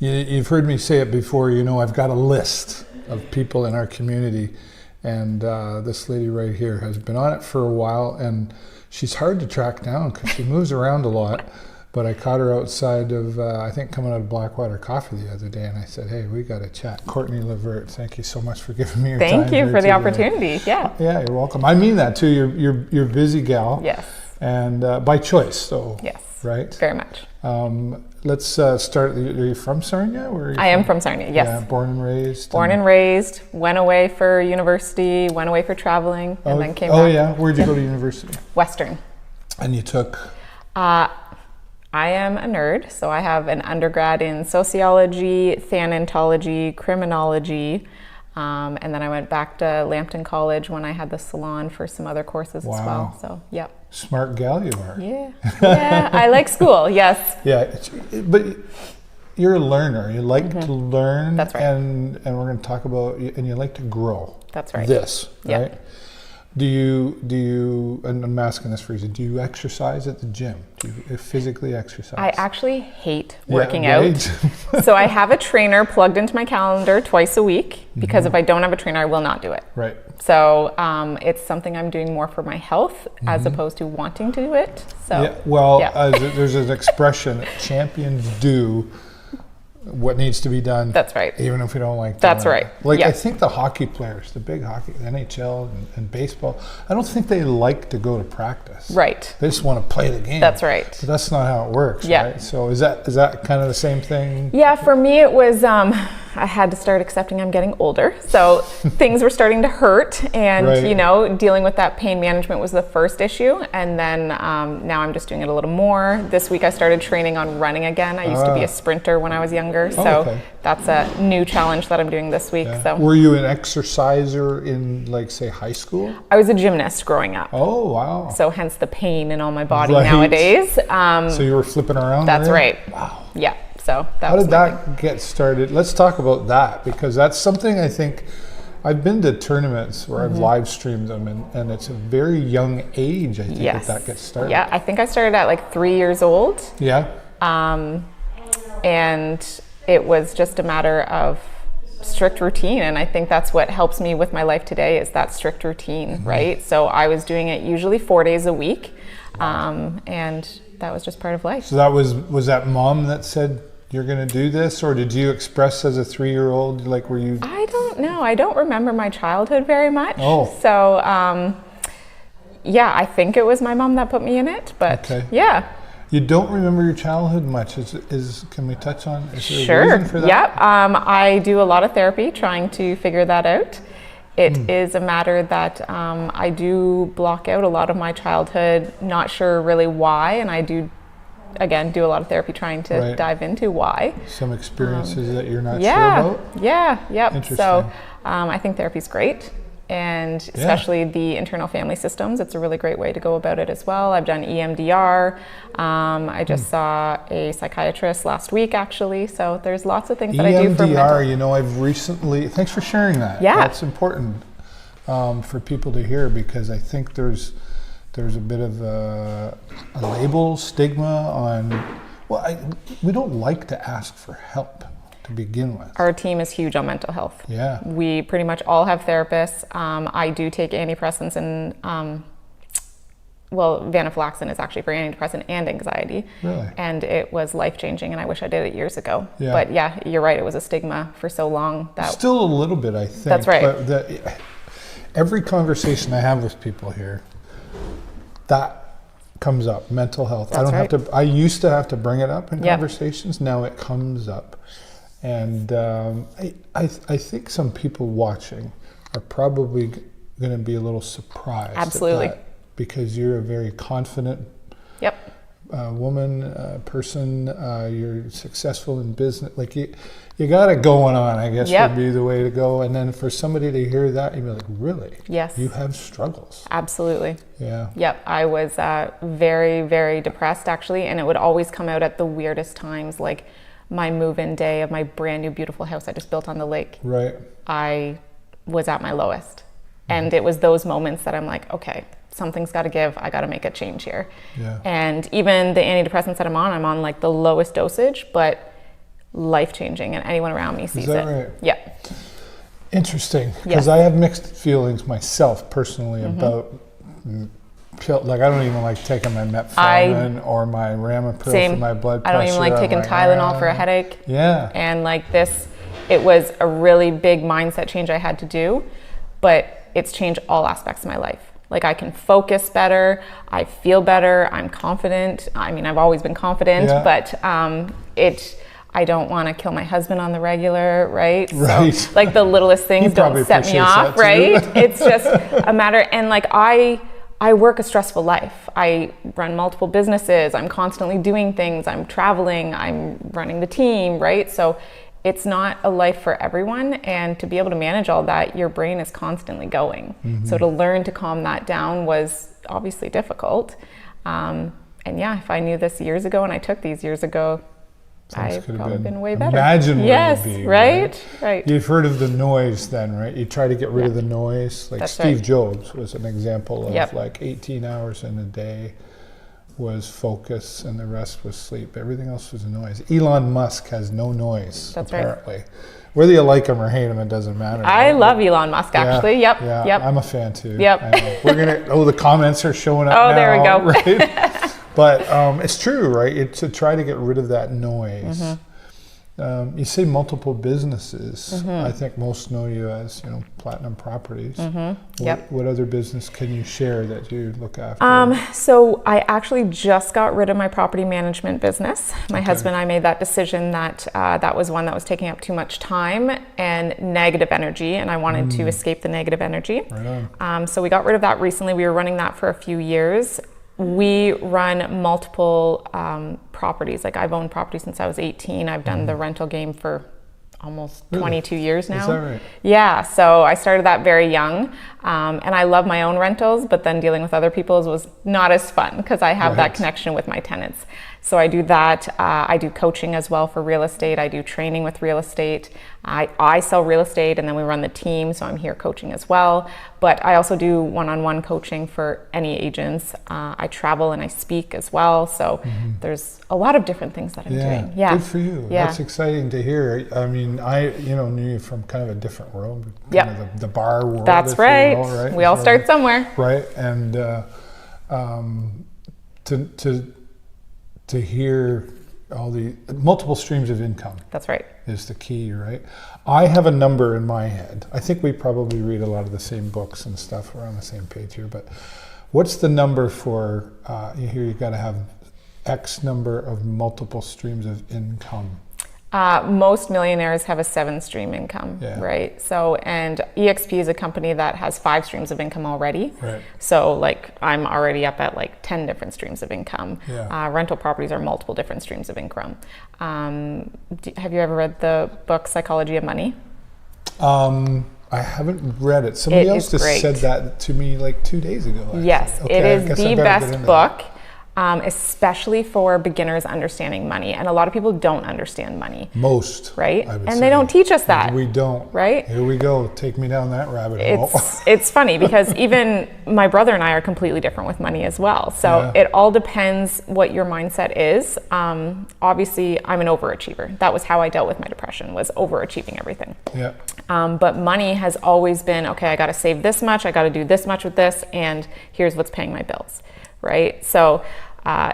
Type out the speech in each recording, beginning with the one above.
You've heard me say it before, I've got a list of people in our community, and this lady right here has been on it for a while, and she's hard to track down because she moves around a lot. But I caught her outside of, I think, coming out of Blackwater Coffee the other day, and I said, hey, we got to chat. Courtney Levert, thank you so much for giving me your time. Thank you for the opportunity, yeah. Yeah, you're welcome. I mean that, too. You're a busy gal. Yes. And by choice, so. Yes. Right? Very much. Let's start. Are you from Sarnia? I am from Sarnia, yes. Yeah, born and raised. Born and raised, went away for university, went away for traveling, and then came back. Oh, yeah. Where'd you go to university? Western. And you took? I am a nerd, so I have an undergrad in sociology, thanatology, criminology, and then I went back to Lambton College when I had the salon for some other courses as well. So, yep. Smart gal you are. Yeah, I like school, yes. Yeah, but you're a learner. You like to learn. That's right. And we're going to talk about, and you like to grow. That's right. Right? Yeah. Do you, and I'm asking this for you, do you exercise at the gym? Do you physically exercise? I actually hate working out. So I have a trainer plugged into my calendar twice a week, because if I don't have a trainer, I will not do it. Right. So it's something I'm doing more for my health as opposed to wanting to do it. So, there's an expression, champions do what needs to be done. That's right. Even if we don't like doing That's right. Like, yeah. I think the hockey players, the big hockey, the NHL and baseball, I don't think they like to go to practice. Right. They just want to play the game. That's right. But that's not how it works, right? So is that kind of the same thing? Yeah, for me it was, I had to start accepting I'm getting older. So things were starting to hurt, and dealing with that pain management was the first issue. And then now I'm just doing it a little more. This week I started training on running again. I used to be a sprinter when I was younger. So that's a new challenge that I'm doing this week. Yeah. So were you an exerciser in, like, say, high school? I was a gymnast growing up. Oh, wow. So hence the pain in all my body nowadays. So you were flipping around? That's there? right. Wow. Yeah. So how did that get started? Let's talk about that, because that's something I think I've been to tournaments where I've live streamed them, and it's a very young age, I think, that gets started. Yeah, I think I started at like 3 years old. Yeah. And it was just a matter of strict routine, and I think that's what helps me with my life today is that strict routine, right? So I was doing it usually 4 days a week, and that was just part of life. So that was that mom that said you're going to do this, or did you express as a 3-year-old, like, were you? I don't know. I don't remember my childhood very much. Oh. So I think it was my mom that put me in it, but yeah. You don't remember your childhood much. Can we touch on? Is there a reason for that? Yep. I do a lot of therapy trying to figure that out. It is a matter that I do block out a lot of my childhood, not sure really why, and I do, again, do a lot of therapy trying to dive into why. Some experiences that you're not sure about? Yeah. Interesting. So I think therapy's great. And especially the internal family systems, it's a really great way to go about it as well. I've done EMDR. I just saw a psychiatrist last week, actually. So there's lots of things that I do for mental. EMDR, I've recently, thanks for sharing that. Yeah. That's important for people to hear, because I think there's a bit of a label, stigma on, we don't like to ask for help to begin with. Our team is huge on mental health. Yeah. We pretty much all have therapists. I do take antidepressants, and venlafaxine is actually for antidepressant and anxiety. Really? And it was life-changing, and I wish I did it years ago. Yeah. But yeah, you're right, it was a stigma for so long. Still a little bit, I think. That's right. But every conversation I have with people here, that comes up, mental health. That's I used to have to bring it up in conversations. Now it comes up. And I think some people watching are probably going to be a little surprised. Absolutely. At that, because you're a very confident woman, person. You're successful in business. Like you got it going on, I guess, would be the way to go. And then for somebody to hear that, you'd be like, really? Yes. You have struggles. Absolutely. Yeah. Yep. I was very, very depressed, actually. And it would always come out at the weirdest times, like my move-in day of my brand new beautiful house I just built on the lake. Right. I was at my lowest. And it was those moments that I'm like, okay, something's got to give. I got to make a change here. Yeah. And even the antidepressants that I'm on like the lowest dosage, but life-changing, and anyone around me sees Is that it. right? Yeah. Interesting, because I have mixed feelings myself personally about like I don't even like taking my metformin or my Ramapil for my blood pressure. I don't even like taking Tylenol for a headache. Yeah. And like this, it was a really big mindset change I had to do, but it's changed all aspects of my life. Like I can focus better, I feel better, I'm confident. I mean, I've always been confident, but I don't want to kill my husband on the regular, right? So, like the littlest things don't set me off, right? It's just a matter, and like I work a stressful life. I run multiple businesses, I'm constantly doing things, I'm traveling, I'm running the team, right? So it's not a life for everyone, and to be able to manage all that, your brain is constantly going. So to learn to calm that down was obviously difficult. And yeah, if I knew this years ago and I took these years ago, I've probably been way better. Imagine where yes, you'd be, right. You've heard of the noise then, right? You try to get rid of the noise. Like That's Steve Jobs was an example of like 18 hours in a day was focus and the rest was sleep. Everything else was noise. Elon Musk has no noise, apparently. Right. Whether you like him or hate him, it doesn't matter. I love Elon Musk, actually. Yep. I'm a fan too. Yep. We're gonna. The comments are showing up now. Oh, there we go. Right? But it's true, right? To try to get rid of that noise. You say multiple businesses. I think most know you as, Platinum Properties. What other business can you share that you look after? So I actually just got rid of my property management business. My husband and I made that decision that that was one that was taking up too much time and negative energy, and I wanted to escape the negative energy. Right on. So we got rid of that recently. We were running that for a few years. We run multiple properties. Like I've owned properties since I was 18. I've done the rental game for almost 22 years now. Is that right? Yeah, so I started that very young. And I love my own rentals, but then dealing with other people's was not as fun because I have that connection with my tenants. So I do that. I do coaching as well for real estate. I do training with real estate. I sell real estate and then we run the team, so I'm here coaching as well. But I also do one-on-one coaching for any agents. I travel and I speak as well. So there's a lot of different things that I'm doing. Yeah, good for you. Yeah. That's exciting to hear. I mean, I knew you from kind of a different world. Kind of the bar world. That's right. Right. We all start somewhere. Right. And to hear all the multiple streams of income. That's right. Is the key, right? I have a number in my head. I think we probably read a lot of the same books and stuff. We're on the same page here, but what's the number for, you got to have X number of multiple streams of income? Most millionaires have a 7-stream income, right? So, and EXP is a company that has 5 streams of income already. Right. So like I'm already up at like 10 different streams of income. Yeah. Rental properties are multiple different streams of income. Have you ever read the book Psychology of Money? I haven't read it. Somebody else just said that to me like 2 days ago. Actually. Yes, it is the best book. Especially for beginners understanding money. And a lot of people don't understand money. Most. Right? And they don't teach us that. We don't. Right? Here we go. Take me down that rabbit hole. It's funny because even my brother and I are completely different with money as well. So it all depends what your mindset is. Obviously, I'm an overachiever. That was how I dealt with my depression, was overachieving everything. Yeah. But money has always been, okay, I got to save this much, I got to do this much with this, and here's what's paying my bills. Right? So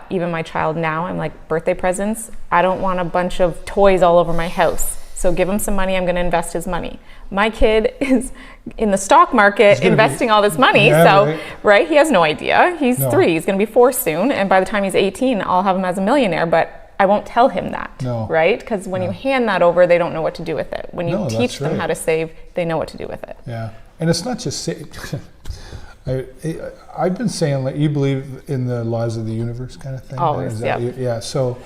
even my child now, I'm like, birthday presents, I don't want a bunch of toys all over my house. So give him some money, I'm going to invest his money. My kid is in the stock market investing all this money. Right? He has no idea. He's 3, he's going to be 4 soon. And by the time he's 18, I'll have him as a millionaire, but I won't tell him that. Right? Because when you hand that over, they don't know what to do with it. When you teach them how to save, they know what to do with it. Yeah. And it's not just I've been saying that you believe in the laws of the universe kind of thing. Always, yeah. So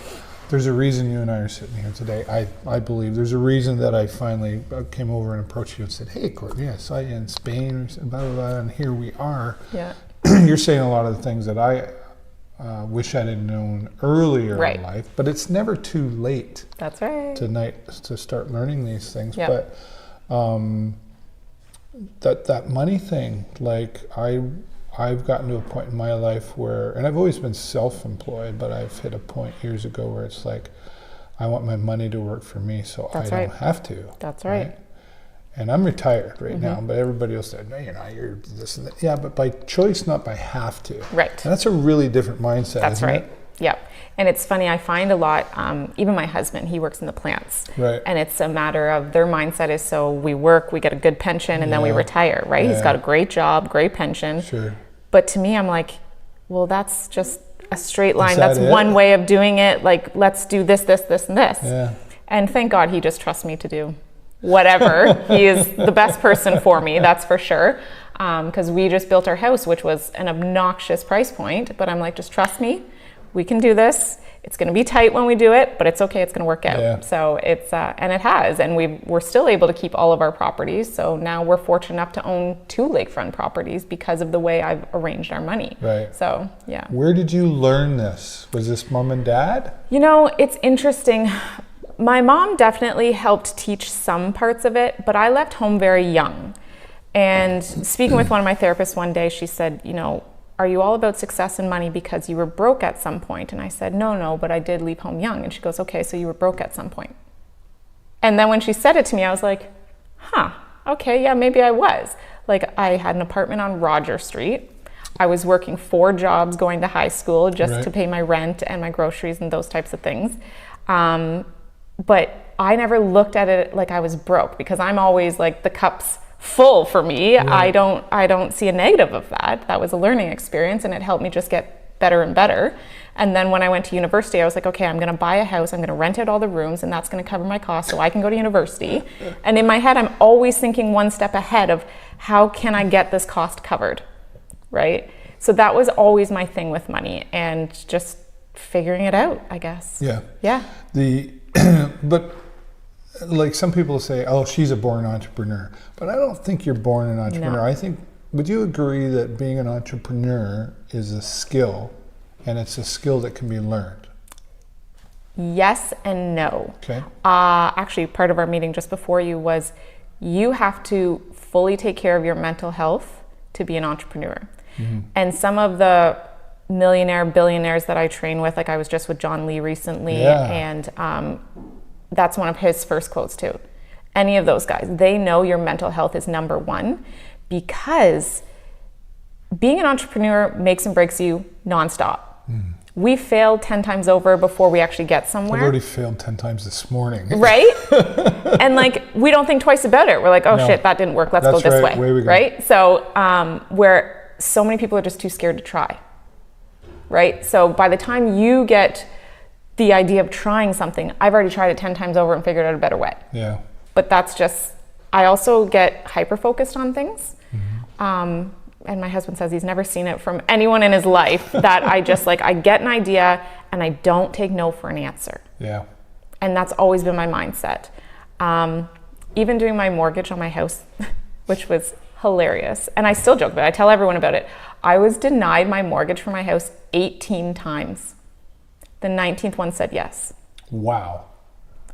there's a reason you and I are sitting here today. I believe there's a reason that I finally came over and approached you and said, hey, Courtney, I saw you in Spain, blah, blah, blah, and here we are. Yeah. You're saying a lot of the things that I wish I'd have known earlier in life, but it's never too late. That's right. To start learning these things. Yep. But that money thing, like I've gotten to a point in my life where, and I've always been self-employed, but I've hit a point years ago where it's like I want my money to work for me, so That's I right. don't have to. That's right. And I'm retired right now, but everybody will say, no, you're not, you're this and that. Yeah, but by choice, not by have to. Right. And that's a really different mindset, That's isn't right. it? Yep. And it's funny, I find a lot, even my husband, he works in the plants. Right. And it's a matter of their mindset is, so we work, we get a good pension, and then we retire, right? He's got a great job, great pension. Sure. But to me, I'm like, well, that's just a straight line. that That's it? one way of doing it. Like, let's do this, this, this, and this. Yeah. And thank God he just trusts me to do whatever. He is the best person for me, that's for sure. Because we just built our house, which was an obnoxious price point. But I'm like, just trust me. We can do this. It's going to be tight when we do it, but it's okay. It's going to work out. Yeah. So it's, and it has. And we're still able to keep all of our properties. So now we're fortunate enough to own 2 lakefront properties because of the way I've arranged our money. Right. So, yeah. Where did you learn this? Was this mom and dad? You know, it's interesting. My mom definitely helped teach some parts of it, but I left home very young. And speaking with one of my therapists one day, she said, you know, are you all about success and money because you were broke at some point? And I said, no, but I did leave home young. And she goes, okay, so you were broke at some point. And then when she said it to me, I was like, okay, yeah, maybe I was. Like, I had an apartment on Roger Street. I was working 4 jobs going to high school just to pay my rent and my groceries and those types of things. But I never looked at it like I was broke because I'm always like, the cup's full for me. Right. I don't see a negative of that. That was a learning experience and it helped me just get better and better. And then when I went to university, I was like, okay, I'm going to buy a house. I'm going to rent out all the rooms and that's going to cover my costs so I can go to university. And in my head, I'm always thinking one step ahead of how can I get this cost covered, right? So that was always my thing with money and just figuring it out, I guess. Yeah. Yeah. But like some people say, oh, she's a born entrepreneur. But I don't think you're born an entrepreneur. No. I think, would you agree that being an entrepreneur is a skill and it's a skill that can be learned? Yes and no. Okay. Actually, part of our meeting just before you was you have to fully take care of your mental health to be an entrepreneur. And some of the millionaire billionaires that I train with, like I was just with John Lee recently, and that's one of his first quotes too. Any of those guys, they know your mental health is number one because being an entrepreneur makes and breaks you nonstop. We fail 10 times over before we actually get somewhere. I've already failed 10 times this morning. Right? And like, we don't think twice about it. We're like, oh shit, that didn't work. Let's go this way. Way we go. Right? So where so many people are just too scared to try. Right? So by the time you get the idea of trying something, I've already tried it 10 times over and figured out a better way. Yeah. But that's just, I also get hyper-focused on things. And my husband says he's never seen it from anyone in his life that I just like, I get an idea and I don't take no for an answer. Yeah. And that's always been my mindset. Even doing my mortgage on my house, which was hilarious. And I still joke about it. I tell everyone about it. I was denied my mortgage for my house 18 times. The 19th one said yes. Wow.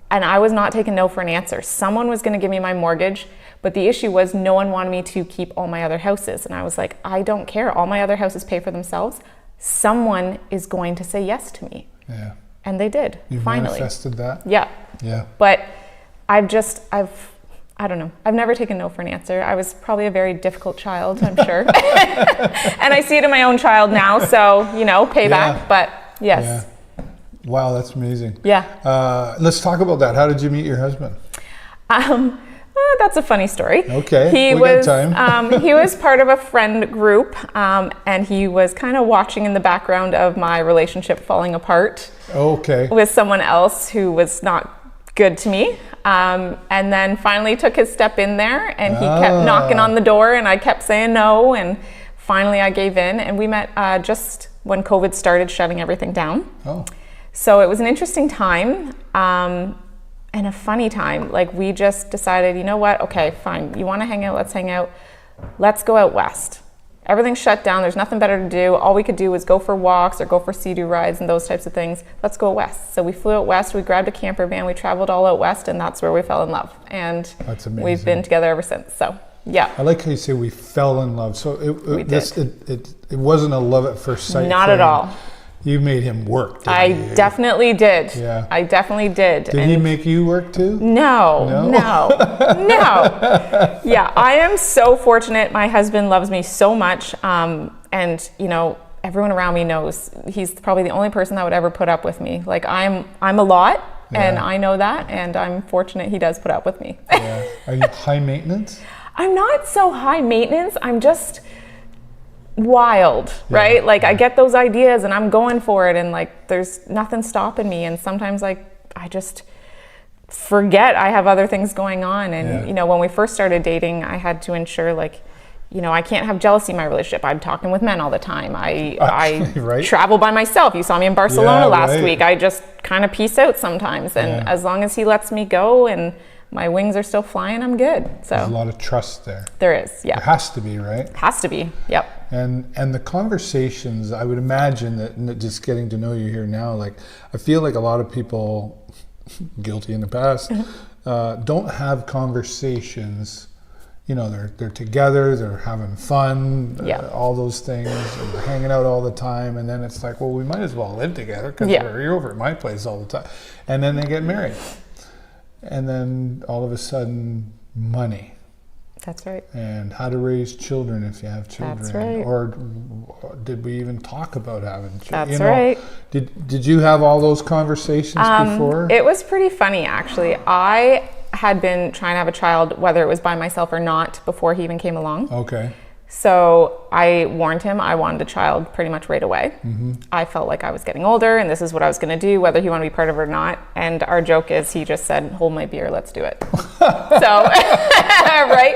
And I was not taking no for an answer. Someone was going to give me my mortgage, but the issue was no one wanted me to keep all my other houses. And I was like, I don't care. All my other houses pay for themselves. Someone is going to say yes to me. Yeah. And they did, You finally. manifested that? Yeah. Yeah. But I don't know. I've never taken no for an answer. I was probably a very difficult child, I'm sure. And I see it in my own child now. So, payback. Yeah. But yes. Yeah. Wow, that's amazing. Yeah. Let's talk about that. How did you meet your husband? That's a funny story. Okay, we got time. He was part of a friend group, and he was kind of watching in the background of my relationship falling apart. Okay. With someone else who was not good to me. And then finally took his step in there, and he kept knocking on the door, and I kept saying no, and finally I gave in, and we met just when COVID started shutting everything down. Oh. So it was an interesting time and a funny time. Like, we just decided, you know what? Okay, fine. You want to hang out? Let's hang out. Let's go out west. Everything's shut down. There's nothing better to do. All we could do was go for walks or go for sea-doo rides and those types of things. Let's go west. So we flew out west. We grabbed a camper van. We traveled all out west, and that's where we fell in love. And that's amazing. We've been together ever since. So, yeah. I like how you say we fell in love. So it wasn't a love at first sight. Not at all. You made him work, didn't I you? definitely did. Yeah. I definitely did. Did he make you work too? No. Yeah, I am so fortunate. My husband loves me so much. And, you know, everyone around me knows he's probably the only person that would ever put up with me. Like, I'm a lot, and I know that, and I'm fortunate he does put up with me. Yeah. Are you high maintenance? I'm not so high maintenance. I'm just wild, right? Like, I get those ideas and I'm going for it, and like there's nothing stopping me, and sometimes like I just forget I have other things going on. And you know, when we first started dating, I had to ensure, like, you know, I can't have jealousy in my relationship. I'm talking with men all the time. I right? travel by myself. You saw me in Barcelona last week. I just kind of peace out sometimes, and as long as he lets me go and my wings are still flying, I'm good. So there's a lot of trust there. There is, yeah. There has to be, right? Has to be, yep. And the conversations, I would imagine that just getting to know you here now, like, I feel like a lot of people, guilty in the past, don't have conversations. You know, they're together, they're having fun, all those things, and they're hanging out all the time, and then it's like, well, we might as well live together because you're over at my place all the time. And then they get married. And then all of a sudden, money. That's right. And how to raise children if you have children. That's right. Or did we even talk about having children? That's you know, right. Did you have all those conversations before? It was pretty funny, actually. I had been trying to have a child, whether it was by myself or not, before he even came along. Okay. So I warned him I wanted a child pretty much right away. I felt like I was getting older and this is what I was going to do, whether he wanted to be part of it or not. And our joke is he just said, hold my beer, let's do it. So, right?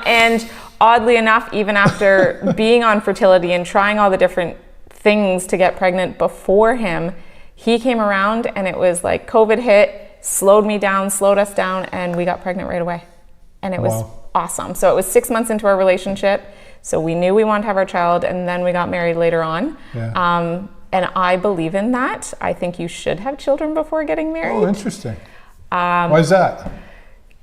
And oddly enough, even after being on fertility and trying all the different things to get pregnant before him, he came around and it was like COVID hit, slowed us down, and we got pregnant right away. And it was awesome. So it was 6 months into our relationship. So we knew we wanted to have our child, and then we got married later on. Yeah. And I believe in that. I think you should have children before getting married. Oh, interesting. Why is that?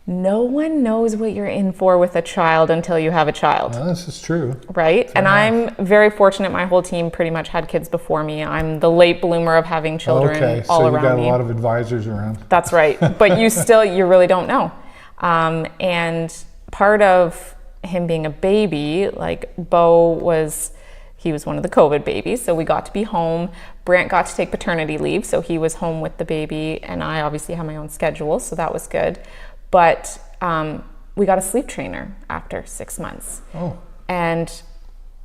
No one knows what you're in for with a child until you have a child. Well, this is true. Right? And I'm very fortunate. My whole team pretty much had kids before me. I'm the late bloomer of having children all around me. So you got a lot of advisors around. That's right. But you really don't know. And part of him being a baby, like he was one of the COVID babies, so we got to be home. Brant got to take paternity leave, so he was home with the baby, and I obviously have my own schedule, so that was good. But we got a sleep trainer after 6 months. Oh. And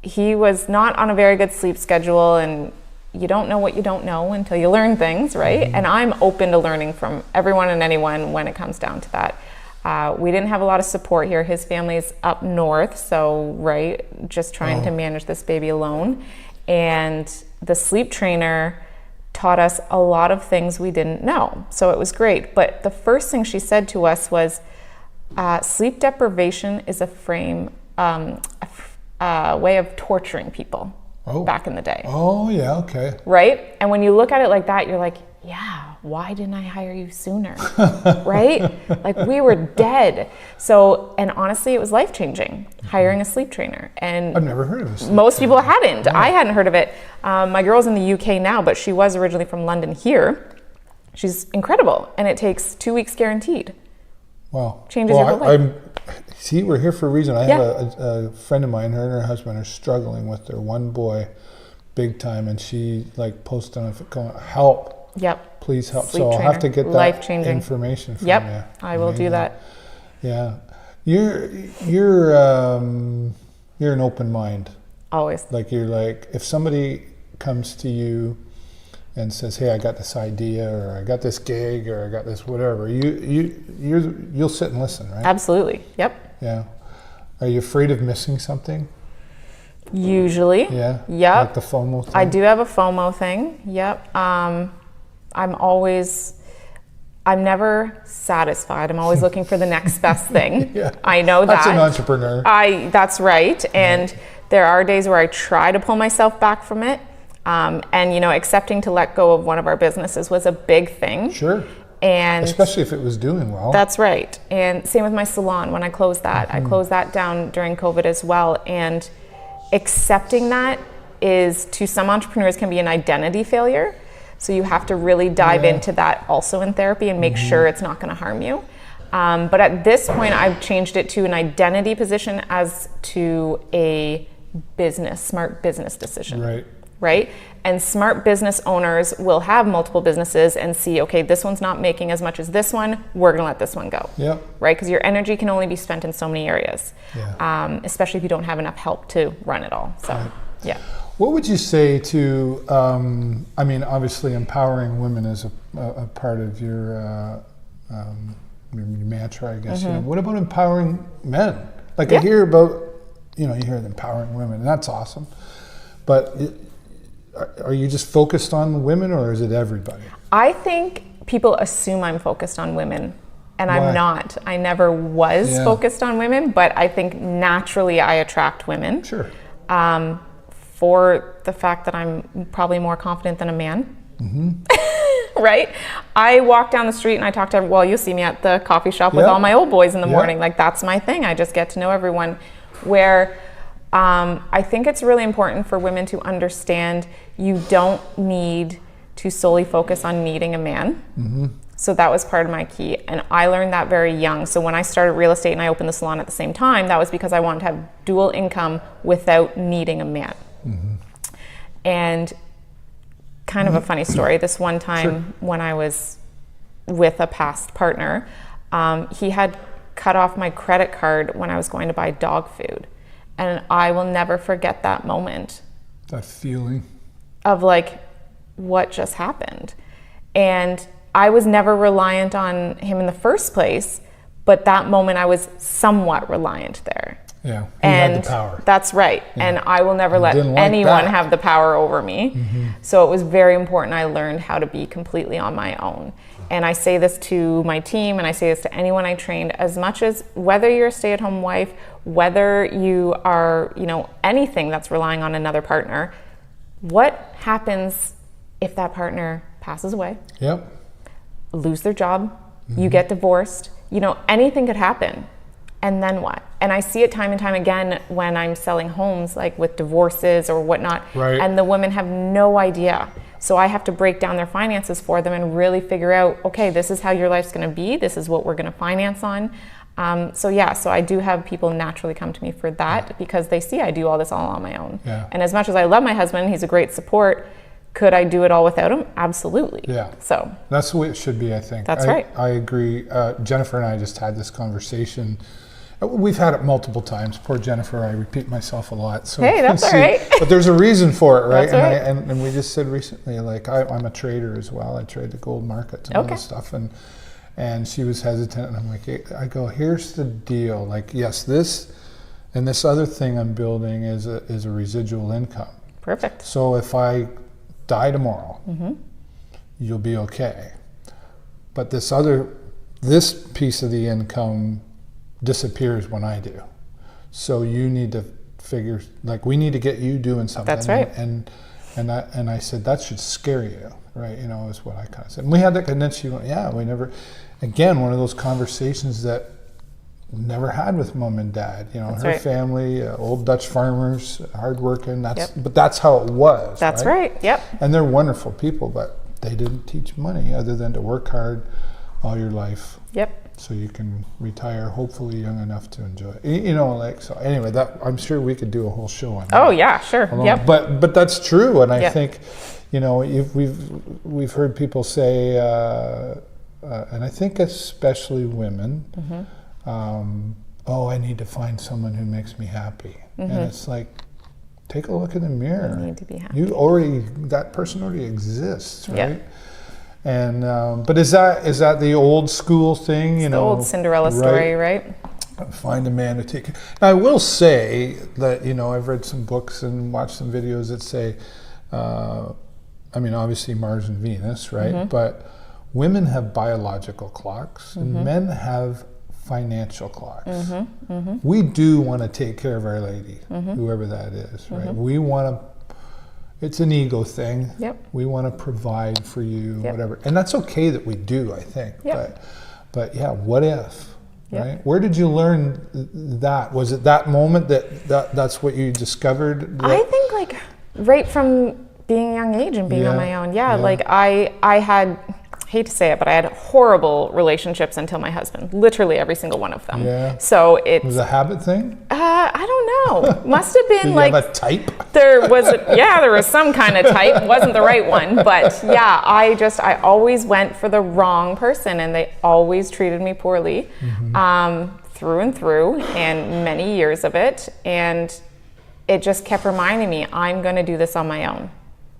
he was not on a very good sleep schedule, and you don't know what you don't know until you learn things, right? And I'm open to learning from everyone and anyone when it comes down to that. We didn't have a lot of support here. His family's up north, so just trying to manage this baby alone. And the sleep trainer taught us a lot of things we didn't know, so it was great. But the first thing she said to us was, sleep deprivation is a way of torturing people back in the day. Oh, yeah, okay. Right? And when you look at it like that, you're like, yeah, why didn't I hire you sooner? Right? Like, we were dead. So, and honestly, it was life-changing, hiring a sleep trainer. And I've never heard of this. Most people hadn't. Yeah. I hadn't heard of it. My girl's in the UK now, but she was originally from London here. She's incredible. And it takes 2 weeks guaranteed. Wow. Changes your whole life. See, we're here for a reason. I have a friend of mine, her and her husband are struggling with their one boy big time, and she posted on it going, help. Yep. Please help. Sleep trainer. I'll have to get that information from you. Yep. I will do that. Yeah. You're an open mind. Always. If somebody comes to you and says, hey, I got this idea, or I got this gig, or I got this whatever, you'll sit and listen, right? Absolutely. Yep. Yeah. Are you afraid of missing something? Usually. Yeah. Yep. Like the FOMO thing? I do have a FOMO thing. Yep. I'm never satisfied. I'm always looking for the next best thing. Yeah. I know that. That's an entrepreneur. That's right. And there are days where I try to pull myself back from it. And, accepting to let go of one of our businesses was a big thing. Sure. And especially if it was doing well. That's right. And same with my salon. When I closed that, I closed that down during COVID as well. And accepting that is, to some entrepreneurs, can be an identity failure. So you have to really dive into that also in therapy and make sure it's not going to harm you. But at this point, I've changed it to an identity position as to a smart business decision. Right? And smart business owners will have multiple businesses and see, okay, this one's not making as much as this one, we're going to let this one go. Right? Because your energy can only be spent in so many areas, especially if you don't have enough help to run it all. So, What would you say to, I mean, obviously empowering women is a part of your mantra, I guess. You know, what about empowering men? Like I hear about, you hear empowering women, and that's awesome. But are you just focused on women, or is it everybody? I think people assume I'm focused on women, and I'm not. I never was focused on women, but I think naturally I attract women. Sure. For the fact that I'm probably more confident than a man. Right? I walk down the street and I talk to everyone. Well, you'll see me at the coffee shop with all my old boys in the morning. Like, that's my thing. I just get to know everyone. Where I think it's really important for women to understand you don't need to solely focus on needing a man. So that was part of my key. And I learned that very young. So when I started real estate and I opened the salon at the same time, that was because I wanted to have dual income without needing a man. And kind of a funny story, this one time when I was with a past partner, he had cut off my credit card when I was going to buy dog food. And I will never forget that moment. That feeling of like, what just happened? And I was never reliant on him in the first place, but that moment I was somewhat reliant there. Yeah, he had the power. That's right. And I will never let anyone have the power over me. So it was very important I learned how to be completely on my own. And I say this to my team, and I say this to anyone I trained, as much as whether you're a stay-at-home wife, whether you are, anything that's relying on another partner, what happens if that partner passes away? Lose their job, you get divorced, anything could happen. And then what? And I see it time and time again when I'm selling homes, like with divorces or whatnot, and the women have no idea. So I have to break down their finances for them and really figure out, okay, this is how your life's going to be. This is what we're going to finance on. So I do have people naturally come to me for that because they see I do all this all on my own. And as much as I love my husband, he's a great support. Could I do it all without him? Absolutely. So that's the way it should be, I think. That's right. I agree. Jennifer and I just had this conversation. We've had it multiple times. Poor Jennifer, I repeat myself a lot. So hey, that's all right. But there's a reason for it, right? That's and, and we just said recently, like, I'm a trader as well. I trade the gold markets and all this stuff. And she was hesitant. And I'm like, I go, here's the deal. Like, yes, this and this other thing I'm building is a residual income. Perfect. So if I die tomorrow, you'll be okay. But this piece of the income disappears when I do. So you need to figure, like, we need to get you doing something. That's right. And I said, that should scare you, right? Is what I kind of said. And we had that, and then she went, we never, again, one of those conversations that never had with mom and dad. That's her family, old Dutch farmers, hardworking. But that's how it was. That's right. Yep. And they're wonderful people, but they didn't teach money other than to work hard all your life. Yep. So you can retire hopefully young enough to enjoy it. So anyway, that I'm sure we could do a whole show on that. Oh yeah, sure. Yep. But that's true, and I think, we've heard people say, and I think especially women, I need to find someone who makes me happy, and it's like, take a look in the mirror. You need to be happy. That person already exists, right? Yep. And but is that the old school thing? It's the old Cinderella story, right? Find a man to take. Now, I will say that I've read some books and watched some videos that say, obviously Mars and Venus, right? But women have biological clocks, and men have financial clocks. We do want to take care of our lady, whoever that is, right? We want to. It's an ego thing. We want to provide for you, whatever. And that's okay that we do, I think. But yeah, what if? Right? Where did you learn that? Was it that moment that's what you discovered? I think Right from being a young age and being on my own. Like I had, hate to say it, but I had horrible relationships until my husband. Literally every single one of them. Yeah. So it was a habit thing. I don't know. Must have been Did like you have a type. there was some kind of type. Wasn't the right one, but yeah, I always went for the wrong person, and they always treated me poorly, through and through, and many years of it, and it just kept reminding me, I'm going to do this on my own.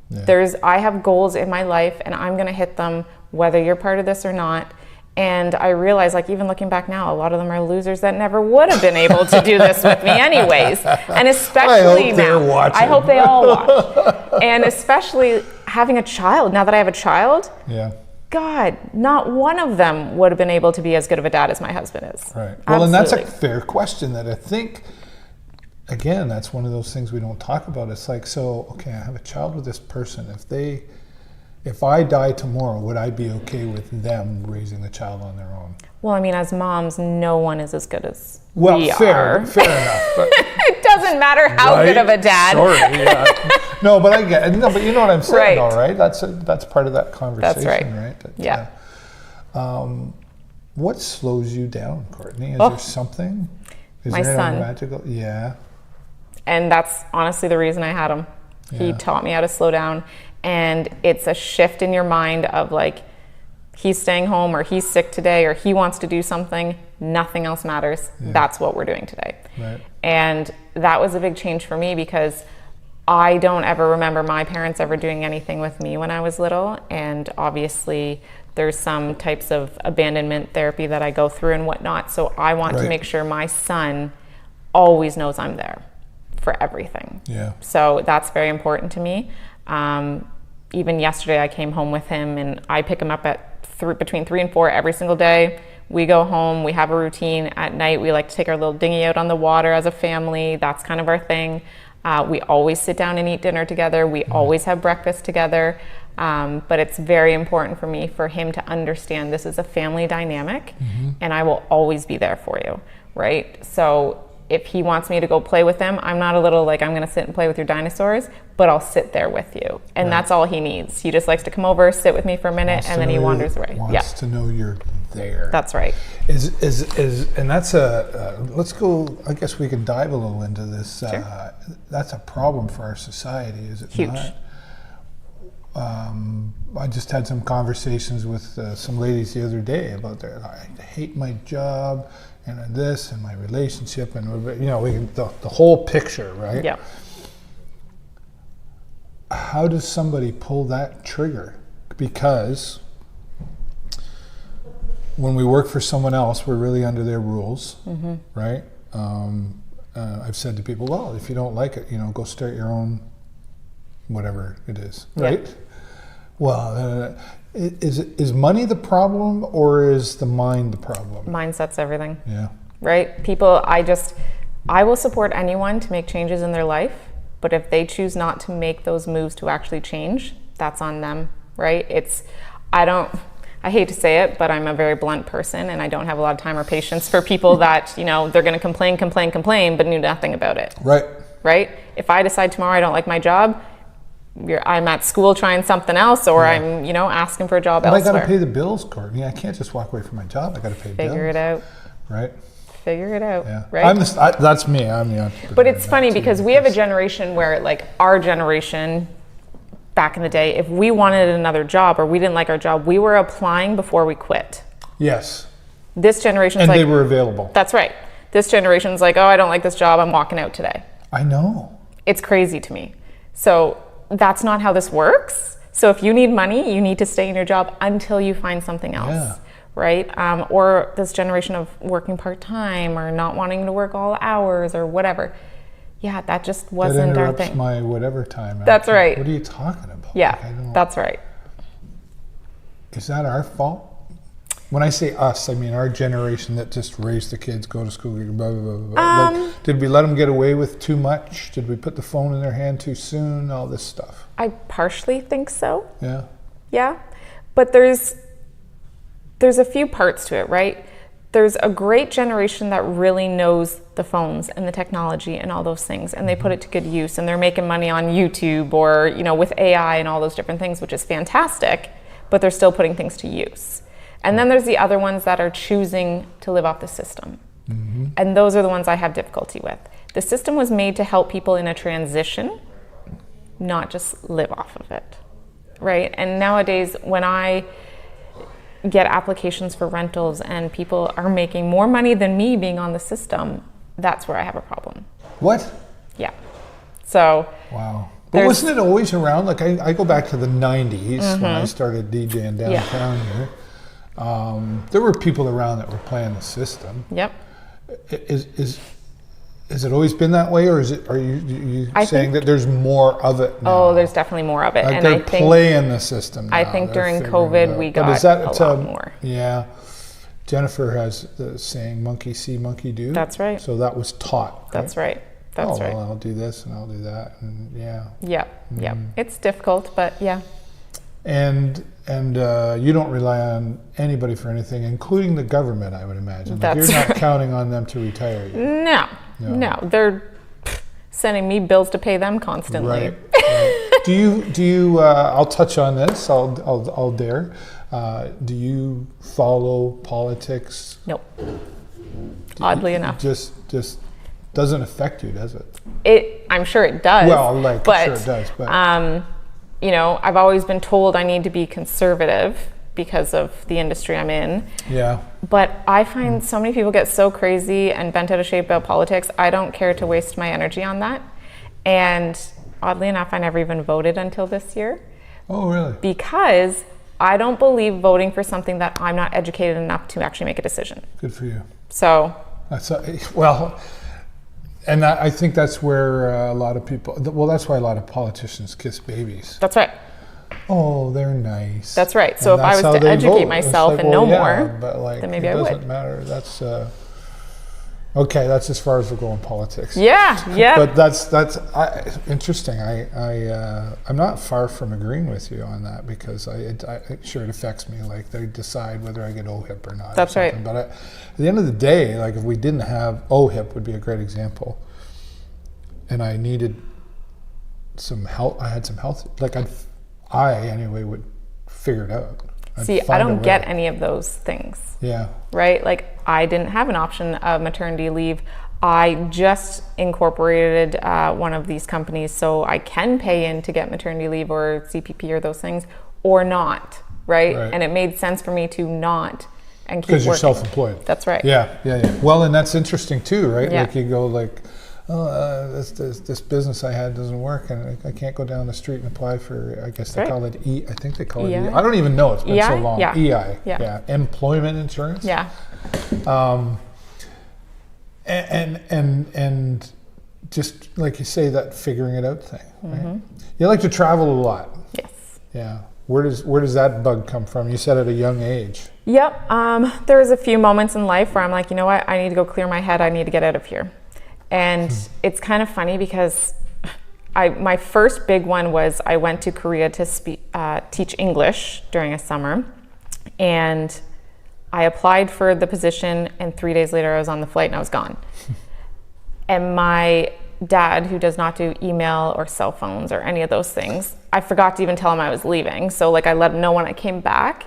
Yeah. I have goals in my life, and I'm going to hit them whether you're part of this or not. And I realize, like, even looking back now, a lot of them are losers that never would have been able to do this with me anyways. And especially I hope they all watch. And especially having a child, now that I have a child, God, not one of them would have been able to be as good of a dad as my husband is. Right. Well, and that's a fair question that I think, again, that's one of those things we don't talk about. It's like, so, okay, I have a child with this person. If I die tomorrow, would I be okay with them raising the child on their own? Well, I mean, as moms, no one is as good as we are. Fair enough. But it doesn't matter how good of a dad. Sorry, no, but I get it. No, but you know what I'm saying, all right? That's part of that conversation, right? But, what slows you down, Courtney? Is there something? Is my there son. Magical? Yeah. And that's honestly the reason I had him. Yeah. He taught me how to slow down. And it's a shift in your mind of like, he's staying home, or he's sick today, or he wants to do something. Nothing else matters. Yeah. That's what we're doing today. Right. And that was a big change for me, because I don't ever remember my parents ever doing anything with me when I was little. And obviously there's some types of abandonment therapy that I go through and whatnot. So I want to make sure my son always knows I'm there for everything. Yeah. So that's very important to me. Even yesterday I came home with him, and I pick him up at between 3 and 4 every single day. We go home, we have a routine. At night we like to take our little dinghy out on the water as a family. That's kind of our thing. We always sit down and eat dinner together. We always have breakfast together. But it's very important for me, for him to understand this is a family dynamic, and I will always be there for you, right? So if he wants me to go play with him, I'm not a little like, I'm gonna sit and play with your dinosaurs, but I'll sit there with you. And that's all he needs. He just likes to come over, sit with me for a minute, and then he wanders away. Wants to know you're there. That's right. And that's let's go, I guess we can dive a little into this. Sure. That's a problem for our society, is it Huge. not? I just had some conversations with some ladies the other day about I hate my job, and this, and my relationship, and the whole picture, right? Yeah. How does somebody pull that trigger? Because when we work for someone else, we're really under their rules, right? I've said to people, well, if you don't like it, go start your own, whatever it is, right? Yeah. Well, is money the problem, or is the mind the problem? Mindset's everything. Yeah. Right? People, I will support anyone to make changes in their life, but if they choose not to make those moves to actually change, that's on them, right? I hate to say it, but I'm a very blunt person, and I don't have a lot of time or patience for people that, they're going to complain, but do nothing about it. Right. Right? If I decide tomorrow I don't like my job, I'm at school trying something else, or I'm, asking for a job elsewhere. I got to pay the bills, Courtney. I can't just walk away from my job. I got to pay bills. Figure it out. Right. Figure it out. Yeah. Right. That's me. I'm the entrepreneur. But it's funny because we have a generation where, like, our generation back in the day, if we wanted another job or we didn't like our job, we were applying before we quit. Yes. This generation is and they were available. That's right. This generation's like, oh, I don't like this job, I'm walking out today. I know. It's crazy to me. So that's not how this works. So if you need money, you need to stay in your job until you find something else, right? Or this generation of working part-time or not wanting to work all hours or whatever. Yeah, that just wasn't our thing. That interrupts my whatever time. That's right. What are you talking about? Yeah, that's right. Is that our fault? When I say us, I mean our generation that just raised the kids, go to school, blah, blah, blah, blah. Like, did we let them get away with too much? Did we put the phone in their hand too soon? All this stuff. I partially think so. Yeah. Yeah. But there's a few parts to it, right? there's a great generation that really knows the phones and the technology and all those things, and they put it to good use, and they're making money on YouTube or, you know, with AI and all those different things, which is fantastic, but they're still putting things to use. And then there's the other ones that are choosing to live off the system. And those are the ones I have difficulty with. The system was made to help people in a transition, not just live off of it, right? And nowadays, when I get applications for rentals and people are making more money than me being on the system, that's where I have a problem. What? Yeah. So. Wow. But wasn't it always around? Like I go back to the 90s when I started DJing downtown here. There were people around that were playing the system. Yep. Has it always been that way, or are you saying that there's more of it now? Oh, there's definitely more of it. Like and they're I think playing the system now. I think during COVID we got a lot more. Yeah. Jennifer has the saying, monkey see, monkey do. That's right. So that was taught. Right? That's right. That's right. Well, I'll do this and I'll do that. And Yeah. It's difficult, but yeah. And you don't rely on anybody for anything, including the government, I would imagine. Like you're not counting on them to retire you. No. They're sending me bills to pay them constantly. Right. Do you? I'll touch on this. I'll dare. Do you follow politics? Nope. Oddly enough. Just doesn't affect you, does it? I'm sure it does. Well, sure it does, but. You know, I've always been told I need to be conservative because of the industry I'm in. Yeah. But I find so many people get so crazy and bent out of shape about politics. I don't care to waste my energy on that. And oddly enough, I never even voted until this year. Oh, really? Because I don't believe voting for something that I'm not educated enough to actually make a decision. Good for you. So. And I think that's where a lot of people, that's why a lot of politicians kiss babies. That's right. Oh, they're nice. That's right. So if I was to educate myself and know more, then maybe I would. It doesn't matter. That's, okay, that's as far as we'll go in politics. Yeah. But that's interesting. I'm not far from agreeing with you on that because sure it affects me. Like they decide whether I get OHIP or not. That's right. But at the end of the day, like if we didn't have OHIP, would be a great example. And I needed some help. I had some health. Like I anyway would figure it out. See, I don't get any of those things. Yeah. Right? Like I didn't have an option of maternity leave. I just incorporated one of these companies, so I can pay in to get maternity leave or CPP or those things, or not, right? And it made sense for me to not and keep working. Because you're self-employed. That's right. Yeah. Well, and that's interesting too, right? Yeah. Like you go like, this business I had doesn't work, and I can't go down the street and apply for, I guess they call it I think they call it EI. I don't even know, it's been so long. EI. Yeah. Employment insurance. Yeah. And just like you say, that figuring it out thing, right? You like to travel a lot. Yes. Yeah. Where does that bug come from? You said at a young age. Yep. There was a few moments in life where I'm like, you know what? I need to go clear my head. I need to get out of here. And it's kind of funny because my first big one was I went to Korea to teach English during a summer, and I applied for the position, and 3 days later I was on the flight and I was gone. And my dad, who does not do email or cell phones or any of those things, I forgot to even tell him I was leaving. So like I let him know when I came back.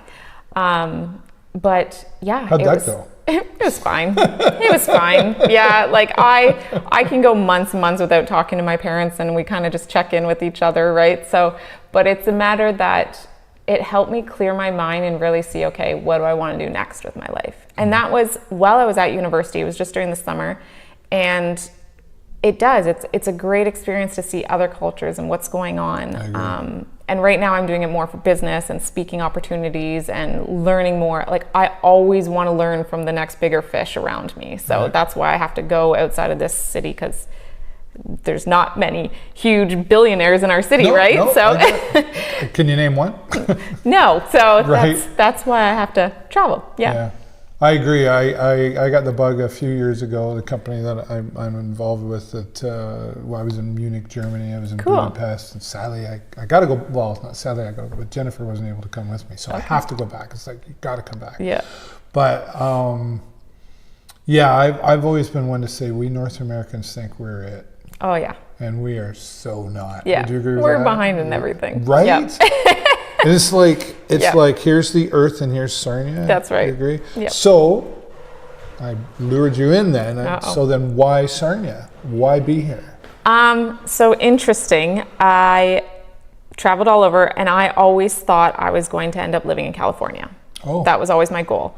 But yeah. How'd that go? It was fine. It was fine. Yeah, like I can go months and months without talking to my parents, and we kind of just check in with each other, right? So, but it's a matter that it helped me clear my mind and really see, okay, what do I want to do next with my life? And that was while I was at university. It was just during the summer, and it's a great experience to see other cultures and what's going on. And right now I'm doing it more for business and speaking opportunities and learning more. Like I always want to learn from the next bigger fish around me. So that's why I have to go outside of this city, because there's not many huge billionaires in our city, right? No, so can you name one? No. So that's why I have to travel. Yeah. I agree. I got the bug a few years ago. The company that I'm involved with, I was in Munich, Germany. I was in Budapest, and sadly I got to go. Well, not sadly I got to go, but Jennifer wasn't able to come with me, so I have to go back. It's like you got to come back. Yeah. But Yeah, I've always been one to say we North Americans think we're it. Oh, yeah. And we are so not. Yeah. Would you agree with We're that? behind in everything. Right? Yep. It's like Yep. like here's the earth and here's Sarnia. That's right. You agree? Yep. So I lured you in then. Uh-oh. So then why Sarnia? Why be here? So interesting. I traveled all over, and I always thought I was going to end up living in California. Oh. That was always my goal.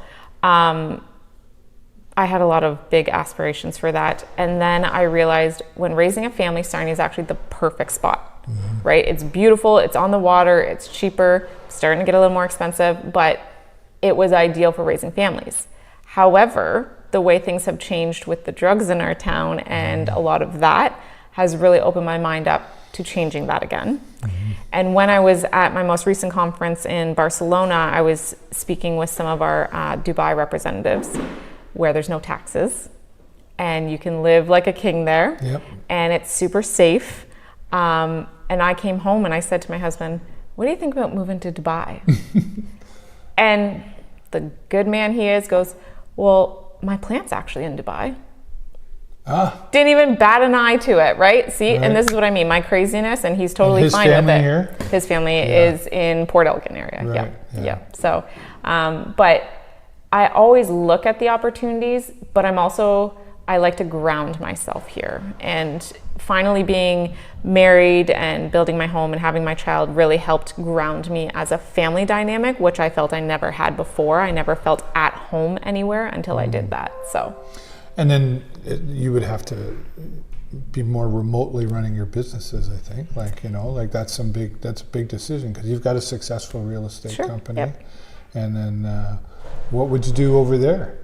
I had a lot of big aspirations for that. And then I realized when raising a family, Sarnia is actually the perfect spot, right? It's beautiful, it's on the water, it's cheaper, starting to get a little more expensive, but it was ideal for raising families. However, the way things have changed with the drugs in our town and a lot of that has really opened my mind up to changing that again. And when I was at my most recent conference in Barcelona, I was speaking with some of our Dubai representatives, where there's no taxes and you can live like a king there. Yep. And it's super safe. And I came home and I said to my husband, what do you think about moving to Dubai? And the good man he is goes, well, my plant's actually in Dubai. Didn't even bat an eye to it, right? See, Right. and this is what I mean, my craziness, and he's totally And his fine with family it. here? His family is in Port Elgin area. Right, Yeah. yeah. So, but I always look at the opportunities, but I like to ground myself here. And finally being married and building my home and having my child really helped ground me as a family dynamic, which I felt I never had before. I never felt at home anywhere until I did that. So. And then you would have to be more remotely running your businesses, I think. Like that's a big decision because you've got a successful real estate company. Yep. And then what would you do over there?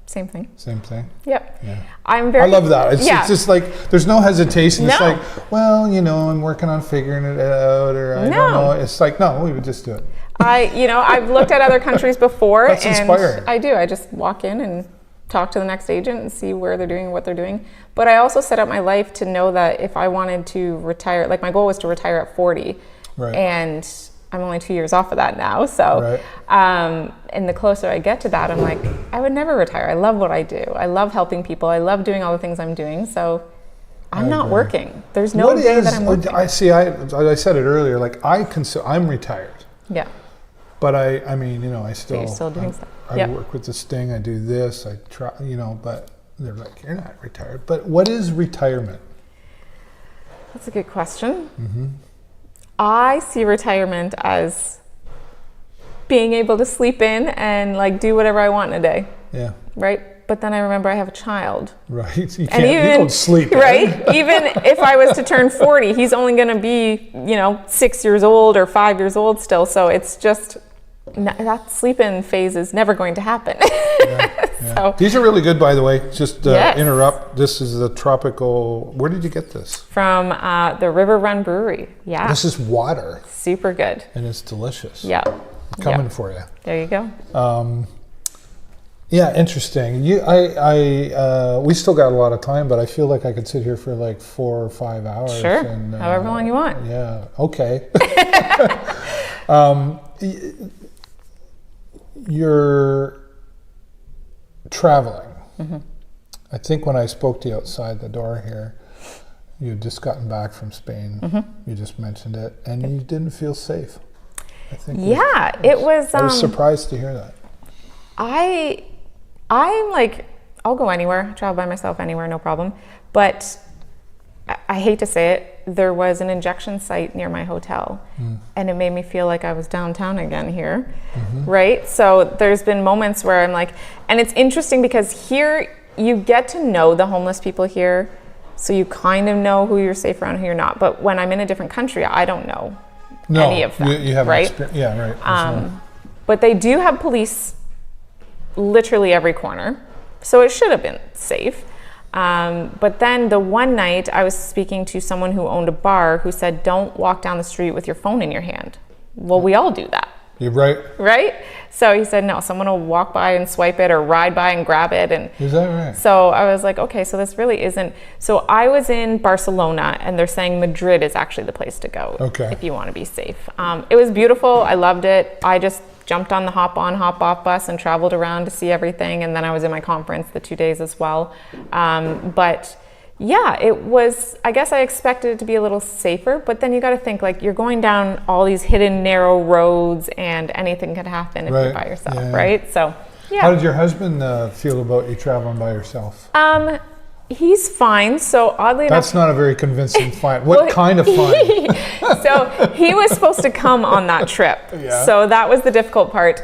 Same thing. Same thing? Yep. Yeah. I love that. It's just like, there's no hesitation. It's No. like, well, I'm working on figuring it out, or I don't know. It's like, no, we would just do it. I've looked at other countries before. That's and inspiring. I do. I just walk in and talk to the next agent and see where they're doing, what they're doing. But I also set up my life to know that if I wanted to retire, like my goal was to retire at 40. Right. And I'm only 2 years off of that now. So, and the closer I get to that, I'm like, I would never retire. I love what I do. I love helping people. I love doing all the things I'm doing. So I'm not working. There's no day that I'm working. I said it earlier, like I'm retired. Yeah. But I still. You're still doing stuff. I work with the Sting. I do this. I try, but they're like, you're not retired. But what is retirement? That's a good question. I see retirement as being able to sleep in and like do whatever I want in a day. Yeah. Right? But then I remember I have a child. Right. You And you don't sleep. Right? Even if I was to turn 40, he's only going to be, 6 years old or 5 years old still. So it's just, that sleep-in phase is never going to happen. Yeah. So, these are really good, by the way. Just Yes. interrupt. This is the tropical. Where did you get this? from the River Run Brewery. Yeah. This is water, Super good. and it's delicious. Yeah. Coming for you. There you go. Yeah, interesting. We still got a lot of time, but I feel like I could sit here for like 4 or 5 hours. Sure. And, However long you want. Yeah. Okay. You're traveling. I think when I spoke to you outside the door here, you had just gotten back from Spain. You just mentioned it, and you didn't feel safe. I think. It was. I was surprised to hear that. I'm like, I'll go anywhere, travel by myself anywhere, no problem. But I hate to say it, there was an injection site near my hotel, and it made me feel like I was downtown again here, right? So there's been moments where I'm like, and it's interesting because here you get to know the homeless people here, so you kind of know who you're safe around, who you're not. But when I'm in a different country, I don't know any of them, you haven't right? Yeah, right. But they do have police literally every corner, so it should have been safe. But then the one night I was speaking to someone who owned a bar who said, don't walk down the street with your phone in your hand. Well, we all do that. You're right. Right? So he said, no, someone will walk by and swipe it or ride by and grab it. And Is that right? so I was like, okay, so this really isn't. So I was in Barcelona, and they're saying Madrid is actually the place to go Okay. if you want to be safe. It was beautiful. I loved it. I just jumped on the hop on, hop off bus and traveled around to see everything. And then I was in my conference the 2 days as well. But yeah, it was, I guess I expected it to be a little safer, but then you got to think like you're going down all these hidden narrow roads and anything could happen if you're by yourself, right? So yeah. How did your husband feel about you traveling by yourself? He's fine. So oddly enough, that's not a very convincing fine. What kind of fine? So he was supposed to come on that trip. Yeah. So that was the difficult part.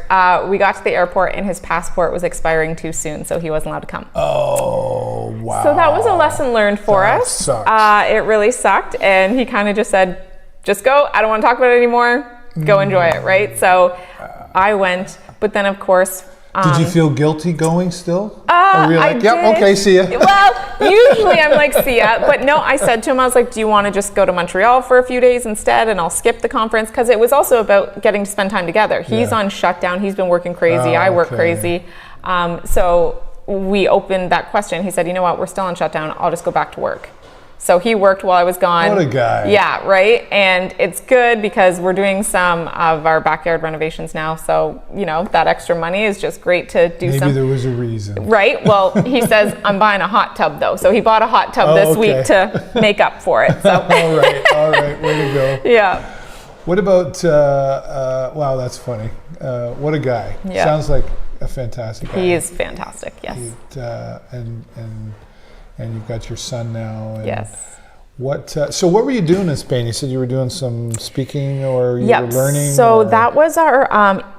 We got to the airport and his passport was expiring too soon, so he wasn't allowed to come. Oh, wow. So that was a lesson learned for us. Sucks. It really sucked. And he kind of just said, just go. I don't want to talk about it anymore. Go enjoy it, right? So I went, but then of course, did you feel guilty going still? Or were you like, yep, okay, see ya? Well, usually I'm like, see ya. But no, I said to him, I was like, do you want to just go to Montreal for a few days instead and I'll skip the conference? Because it was also about getting to spend time together. He's on shutdown. He's been working crazy. I work crazy. So we opened that question. He said, you know what? We're still on shutdown. I'll just go back to work. So he worked while I was gone. What a guy. Yeah, right? And it's good because we're doing some of our backyard renovations now. So, you know, that extra money is just great to do. Maybe there was a reason. Right? Well, he says, I'm buying a hot tub though. So he bought a hot tub this week to make up for it. So. All right, way to go. Yeah. What about, wow, that's funny. What a guy. Yeah. Sounds like a fantastic guy. He is fantastic, yes. And you've got your son now. And yes. So what were you doing in Spain? You said you were doing some speaking or you were learning? So that was our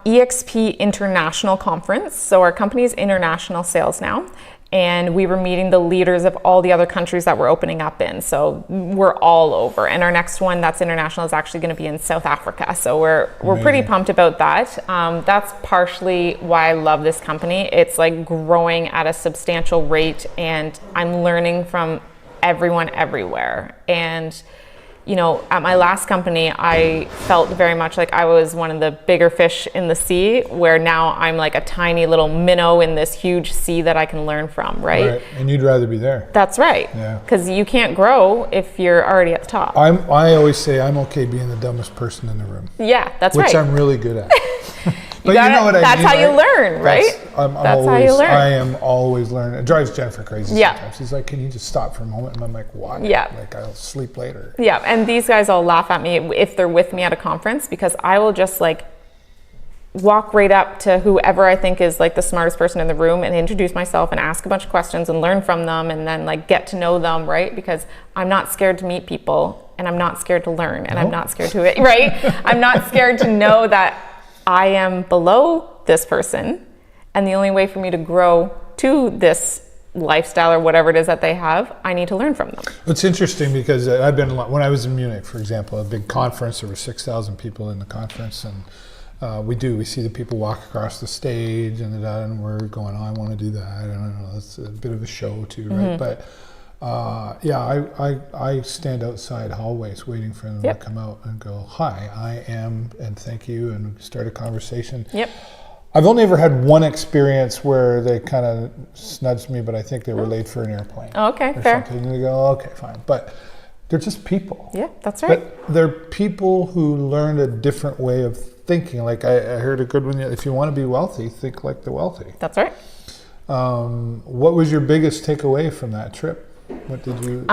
EXP International Conference. So our company is international sales now. And we were meeting the leaders of all the other countries that we're opening up in. So we're all over. And our next one that's international is actually going to be in South Africa. So we're pretty pumped about that. That's partially why I love this company. It's like growing at a substantial rate and I'm learning from everyone everywhere. And you know, at my last company, I felt very much like I was one of the bigger fish in the sea, where now I'm like a tiny little minnow in this huge sea that I can learn from, right? And you'd rather be there. That's right. Yeah. Because you can't grow if you're already at the top. I always say I'm okay being the dumbest person in the room. Yeah, that's right. Which I'm really good at. But you know what I mean? That's how you learn, right? That's how you learn. I am always learning. It drives Jennifer crazy sometimes. She's like, can you just stop for a moment? And I'm like, why? Yeah. Like, I'll sleep later. Yeah, and these guys all laugh at me if they're with me at a conference because I will just like walk right up to whoever I think is like the smartest person in the room and introduce myself and ask a bunch of questions and learn from them and then like get to know them, right? Because I'm not scared to meet people and I'm not scared to learn and I'm not scared to it, right? I'm not scared to know that I am below this person, and the only way for me to grow to this lifestyle or whatever it is that they have, I need to learn from them. It's interesting because I've been, when I was in Munich, for example, a big conference, there were 6,000 people in the conference, and we see the people walk across the stage and we're going, oh, I want to do that. I don't know, it's a bit of a show too, right? But I stand outside hallways waiting for them to come out and go, hi, I am, and thank you, and start a conversation. I've only ever had one experience where they kind of snudged me, but I think they were late for an airplane. Okay, fair. Something. And they go, okay, fine. But they're just people. Yeah, that's right. But they're people who learned a different way of thinking. Like I heard a good one, if you want to be wealthy, think like the wealthy. That's right. What was your biggest takeaway from that trip? What did you?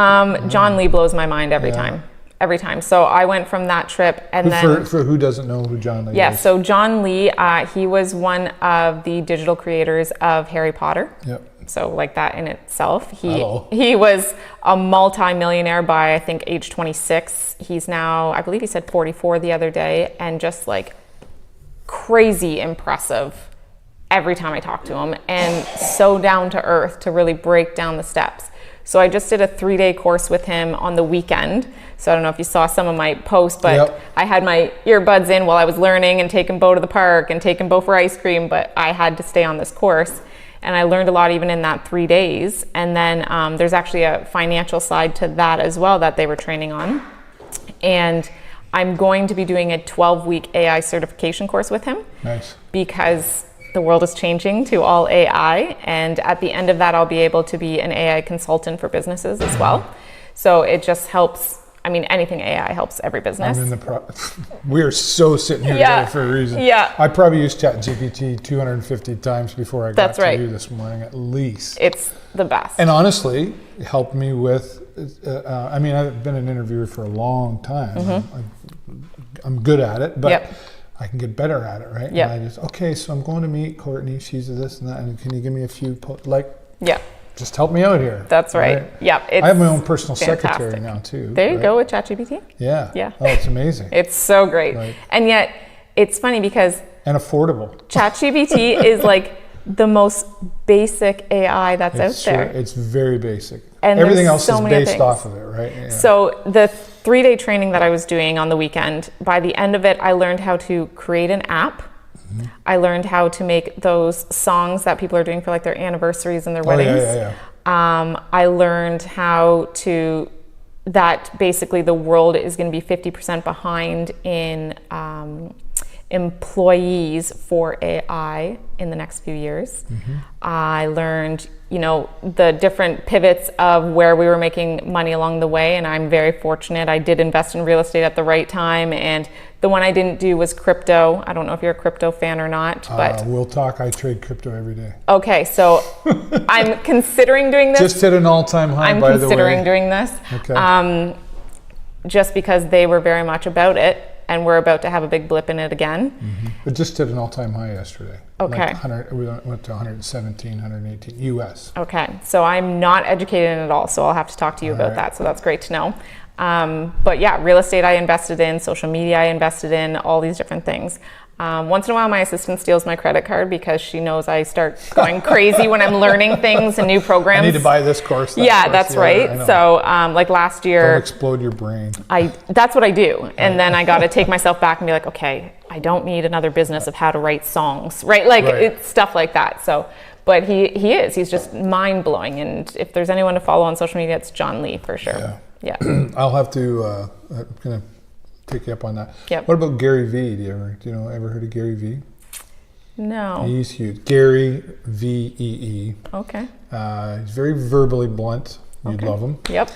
John Lee blows my mind every time. Every time. So I went from that trip and then... For who doesn't know who John Lee is? Yeah, so John Lee, he was one of the digital creators of Harry Potter. Yep. So like that in itself. He was a multi-millionaire by, I think, age 26. He's now, I believe he said 44 the other day, and just like crazy impressive every time I talk to him, and so down to earth to really break down the steps. So I just did a 3-day course with him on the weekend. So I don't know if you saw some of my posts, but I had my earbuds in while I was learning and taking Bo to the park and taking Bo for ice cream, but I had to stay on this course. And I learned a lot even in that 3 days. And then there's actually a financial side to that as well that they were training on. And I'm going to be doing a 12-week AI certification course with him. Nice. Because the world is changing to all AI, and at the end of that I'll be able to be an AI consultant for businesses as well. So it just helps, I mean, anything AI helps every business. We're so sitting here together for a reason. Yeah. I probably used ChatGPT 250 times before I got to you this morning, at least. It's the best. And honestly, it helped me with, I mean, I've been an interviewer for a long time. I'm good at it, but I can get better at it, right? Yeah. And I just, okay, so I'm going to meet Courtney. She's this and that. And can you give me a few, just help me out here. That's right. Yeah. I have my own personal secretary now too. There you go with ChatGPT. Yeah. Yeah. Oh, it's amazing. It's so great. Right. And yet it's funny because. And affordable. ChatGPT is like the most basic AI that's out there. It's very basic. And everything else is based off of it, right? Yeah. So the 3-day training that I was doing on the weekend, by the end of it, I learned how to create an app. Mm-hmm. I learned how to make those songs that people are doing for like their anniversaries and their weddings. I learned how to, that basically the world is going to be 50% behind in employees for AI in the next few years. Mm-hmm. I learned, the different pivots of where we were making money along the way, and I'm very fortunate. I did invest in real estate at the right time, and the one I didn't do was crypto. I don't know if you're a crypto fan or not, but we'll talk. I trade crypto every day. Okay, so I'm considering doing this. Just hit an all-time high, by the way. I'm considering doing this. Okay. Just because they were very much about it. And we're about to have a big blip in it again. Mm-hmm. It just hit an all-time high yesterday. Okay. We went to 117, 118 US. Okay. So I'm not educated in it all, so I'll have to talk to you about that. So that's great to know. But yeah, real estate I invested in, social media I invested in, all these different things. Once in a while, my assistant steals my credit card because she knows I start going crazy when I'm learning things and new programs. I need to buy this course. That's right. So like last year. Don't explode your brain. That's what I do. And then I got to take myself back and be like, okay, I don't need another business of how to write songs, right? It's stuff like that. So, but he's just mind blowing. And if there's anyone to follow on social media, it's John Lee for sure. Yeah. I'll have to, I'm going to take you up on that. Yep. What about Gary Vee? Do you ever heard of Gary Vee? No. He's huge. Gary Vee. Okay. He's very verbally blunt. You'd love him. Yep.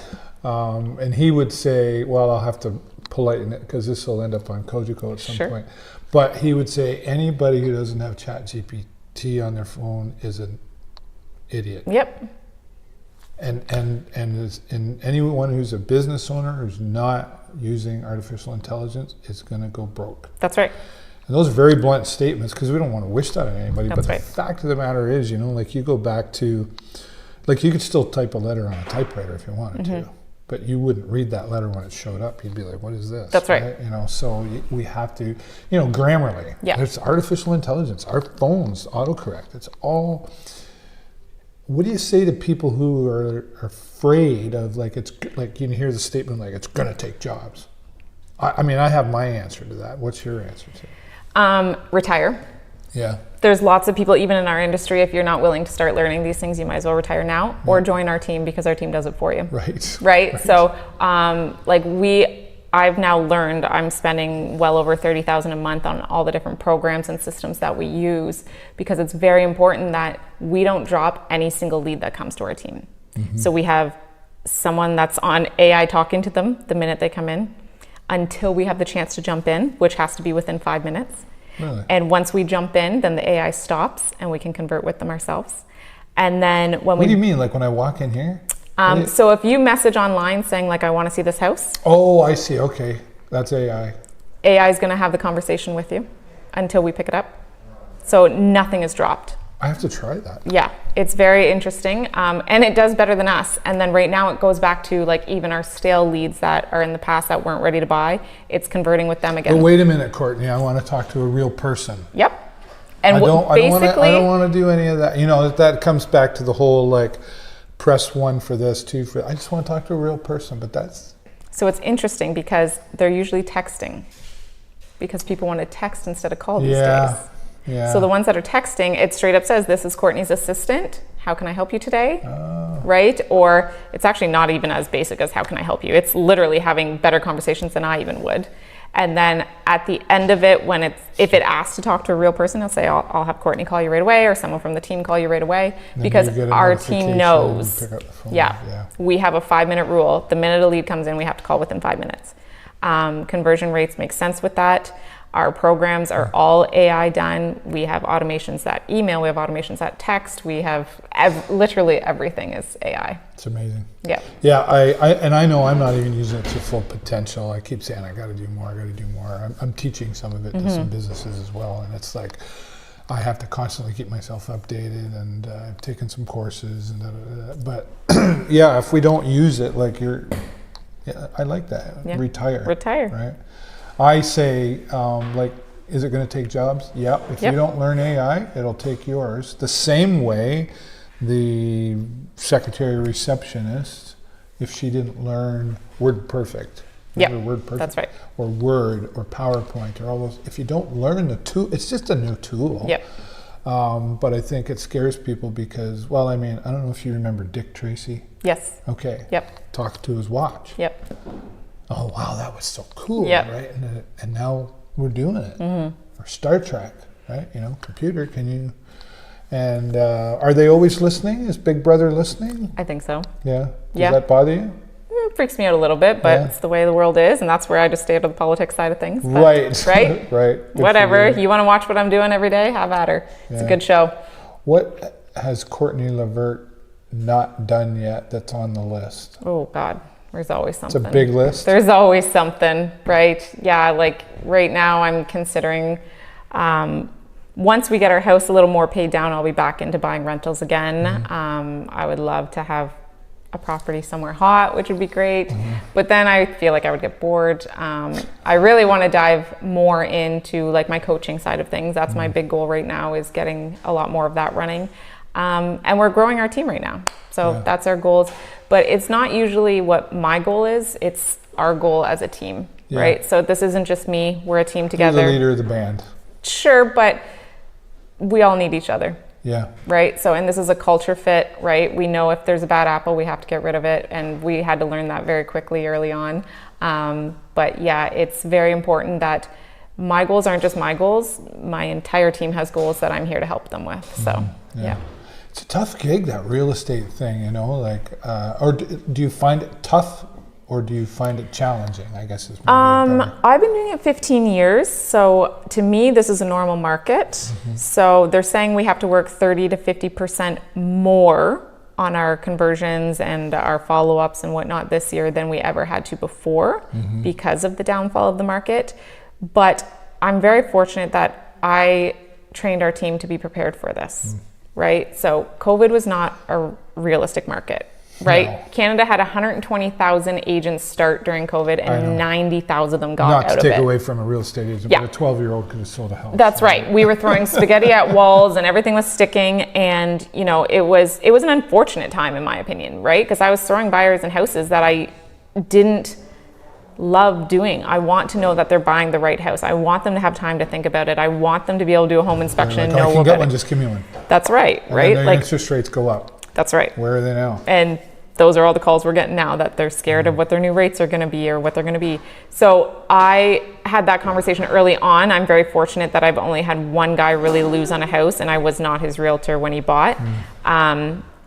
And he would say, well, I'll have to politen it because this will end up on Kojiko at some point. But he would say anybody who doesn't have ChatGPT on their phone is an idiot. Yep. And anyone who's a business owner who's not using artificial intelligence is going to go broke. That's right. And those are very blunt statements because we don't want to wish that on anybody. That's but the fact of the matter is, like you go back to, like you could still type a letter on a typewriter if you wanted to, but you wouldn't read that letter when it showed up. You'd be like, what is this? That's right. So we have to, Grammarly. Yeah. There's artificial intelligence, our phones, autocorrect. It's all. What do you say to people who are afraid of it's like you hear the statement like it's going to take jobs? I mean, I have my answer to that. What's your answer to it? Retire. Yeah. There's lots of people, even in our industry, if you're not willing to start learning these things, you might as well retire now or join our team because our team does it for you. Right. So I've now learned I'm spending well over $30,000 a month on all the different programs and systems that we use because it's very important that we don't drop any single lead that comes to our team. Mm-hmm. So we have someone that's on AI talking to them the minute they come in until we have the chance to jump in, which has to be within 5 minutes. Really? And once we jump in, then the AI stops and we can convert with them ourselves. And then when What do you mean? Like when I walk in here? So if you message online saying like, I want to see this house. Oh, I see. Okay. That's AI. AI is going to have the conversation with you until we pick it up. So nothing is dropped. I have to try that. Yeah, it's very interesting. And it does better than us. And then right now it goes back to like even our stale leads that are in the past that weren't ready to buy. It's converting with them again. But wait a minute, Courtney. I want to talk to a real person. Yep. And I don't want to do any of that. That comes back to the whole like, press 1 for this, 2 for. I just want to talk to a real person, but that's. So it's interesting because they're usually texting, because people want to text instead of call these days. Yeah. So the ones that are texting, it straight up says, "This is Courtney's assistant. How can I help you today?" Right? Or it's actually not even as basic as "How can I help you?" It's literally having better conversations than I even would. And then at the end of it, if it asks to talk to a real person, I'll say, I'll have Courtney call you right away, or someone from the team call you right away, because our team knows. Yeah, we have a 5-minute rule. The minute a lead comes in, we have to call within 5 minutes. Conversion rates make sense with that. Our programs are all AI done. We have automations that email, we have automations that text, we have literally everything is AI. It's amazing. Yeah. Yeah, I know I'm not even using it to full potential. I keep saying I got to do more. I'm teaching some of it to some businesses as well, and it's like I have to constantly keep myself updated, and I've taken some courses, and but yeah, if we don't use it, like I like that. Yeah. Retire. Right. I say, is it going to take jobs? Yep. If you don't learn AI, it'll take yours. The same way the secretary receptionist, if she didn't learn WordPerfect, that's right, or Word or PowerPoint or all those, if you don't learn the tool, it's just a new tool. Yep. But I think it scares people because, I don't know if you remember Dick Tracy. Yes. Okay. Yep. Talked to his watch. Yep. Oh wow, that was so cool, yep. Right? And now we're doing it. Or Star Trek, right? Computer, can you? And are they always listening? Is Big Brother listening? I think so. Yeah. Does that bother you? It freaks me out a little bit, but it's the way the world is, and that's where I just stay out of the politics side of things. But, right. Right. Right. Good whatever. You want to watch what I'm doing every day? Have at her. It's a good show. What has Courtney Levert not done yet that's on the list? Oh God. There's always something. It's a big list. There's always something, right? Yeah, like right now I'm considering, once we get our house a little more paid down, I'll be back into buying rentals again. I would love to have a property somewhere hot, which would be great. But then I feel like I would get bored. I really want to dive more into like my coaching side of things. That's my big goal right now, is getting a lot more of that running. And we're growing our team right now. So that's our goals. But it's not usually what my goal is, it's our goal as a team, right? So this isn't just me, we're a team together. You're the leader of the band. Sure, but we all need each other. Yeah. Right? So, and this is a culture fit, right? We know if there's a bad apple, we have to get rid of it. And we had to learn that very quickly early on. But yeah, it's very important that my goals aren't just my goals. My entire team has goals that I'm here to help them with. So, yeah. It's a tough gig, that real estate thing, or do you find it tough, or do you find it challenging, I guess is I've been doing it 15 years. So to me, this is a normal market. So they're saying we have to work 30 to 50% more on our conversions and our follow-ups and whatnot this year than we ever had to before because of the downfall of the market. But I'm very fortunate that I trained our team to be prepared for this. Right? So COVID was not a realistic market, right? No. Canada had 120,000 agents start during COVID and 90,000 of them got out of it. Not to take away from a real estate agent, but a 12-year-old could have sold a house. That's right. We were throwing spaghetti at walls and everything was sticking, and it was an unfortunate time in my opinion, right? Because I was throwing buyers in houses that I didn't love doing. I want to know that they're buying the right house. I want them to have time to think about it. I want them to be able to do a home inspection and know I can get one, just give me one. That's right, and right? Then like interest rates go up. That's right. Where are they now? And those are all the calls we're getting now, that they're scared of what their new rates are going to be or what they're going to be. So I had that conversation early on. I'm very fortunate that I've only had one guy really lose on a house, and I was not his realtor when he bought.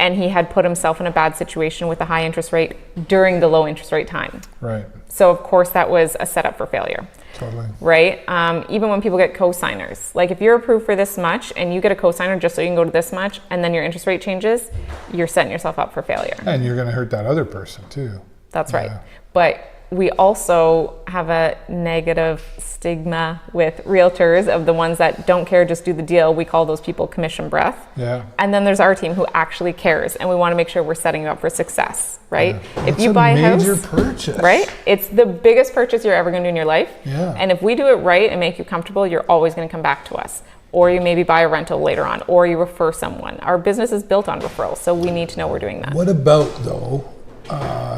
And he had put himself in a bad situation with a high interest rate during the low interest rate time. Right. So of course that was a setup for failure. Totally. Right? Even when people get co-signers, like if you're approved for this much and you get a co-signer just so you can go to this much and then your interest rate changes, you're setting yourself up for failure. And you're going to hurt that other person too. That's right. But we also have a negative stigma with realtors of the ones that don't care, just do the deal. We call those people commission breath. Yeah. And then there's our team who actually cares, and we want to make sure we're setting you up for success, right? Yeah. If you buy a house, major purchase. Right? It's the biggest purchase you're ever going to do in your life. Yeah. And if we do it right and make you comfortable, you're always going to come back to us. Or you maybe buy a rental later on, or you refer someone. Our business is built on referrals, so we need to know we're doing that. What about though?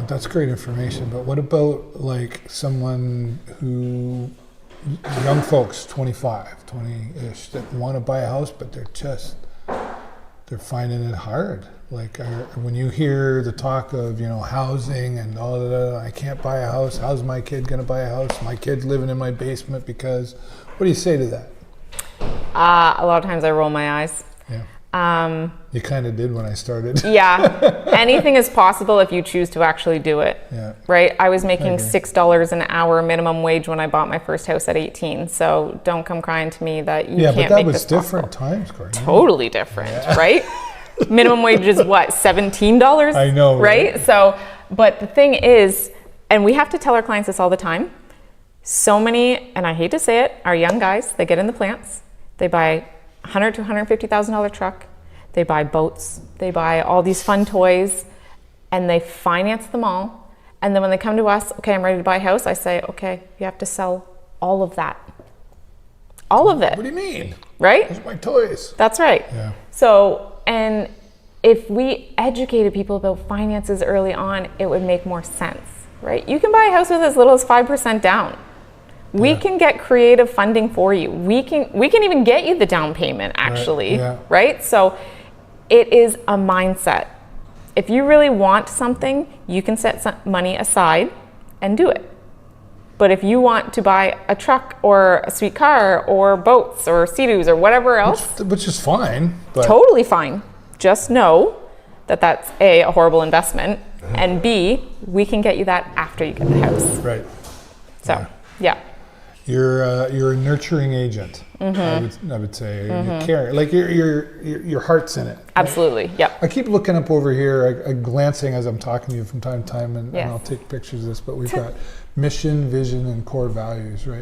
That's great information, but what about like someone who, young folks, 25, 20-ish, that want to buy a house, but they're just they're finding it hard. Like when you hear the talk of, housing and all that, I can't buy a house. How's my kid going to buy a house? My kid's living in my basement because, what do you say to that? A lot of times I roll my eyes. Yeah. You kind of did when I started. Yeah. Anything is possible if you choose to actually do it. Yeah. Right? I was making $6 an hour minimum wage when I bought my first house at 18. So don't come crying to me that you can't make this possible. Yeah, but that was different times, Courtney. Totally different, right? Minimum wage is what, $17? I know. Right? So, but the thing is, and we have to tell our clients this all the time, so many, and I hate to say it, our young guys, they get in the plants, they buy $100,000 to $150,000 truck, they buy boats, they buy all these fun toys, and they finance them all. And then when they come to us, okay, I'm ready to buy a house, I say, okay, you have to sell all of that. All of it. What do you mean? Right? Those are my toys. That's right. Yeah. So, and if we educated people about finances early on, it would make more sense, right? You can buy a house with as little as 5% down. We can get creative funding for you. We can even get you the down payment, actually, right? So it is a mindset. If you really want something, you can set some money aside and do it. But if you want to buy a truck or a sweet car or boats or Sea-Doos or whatever else, which is fine, but totally fine. Just know that that's a horrible investment, and B, we can get you that after you get the house. Right. So, yeah. You're a nurturing agent. I would say you care, like your heart's in it. Right? Absolutely. Yep. I keep looking up over here, glancing as I'm talking to you from time to time, and I'll take pictures of this. But we've got mission, vision, and core values, right?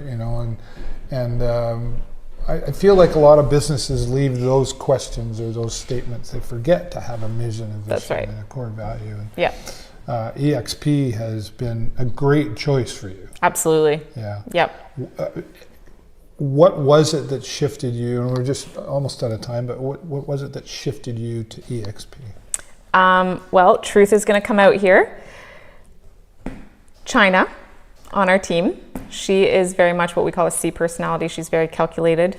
And I feel like a lot of businesses leave those questions or those statements. They forget to have a mission, a vision, and a core value. And, EXP has been a great choice for you. Absolutely. Yeah. Yep. What was it that shifted you? And we're just almost out of time, but what was it that shifted you to EXP? Well, truth is going to come out here. China on our team. She is very much what we call a C personality. She's very calculated.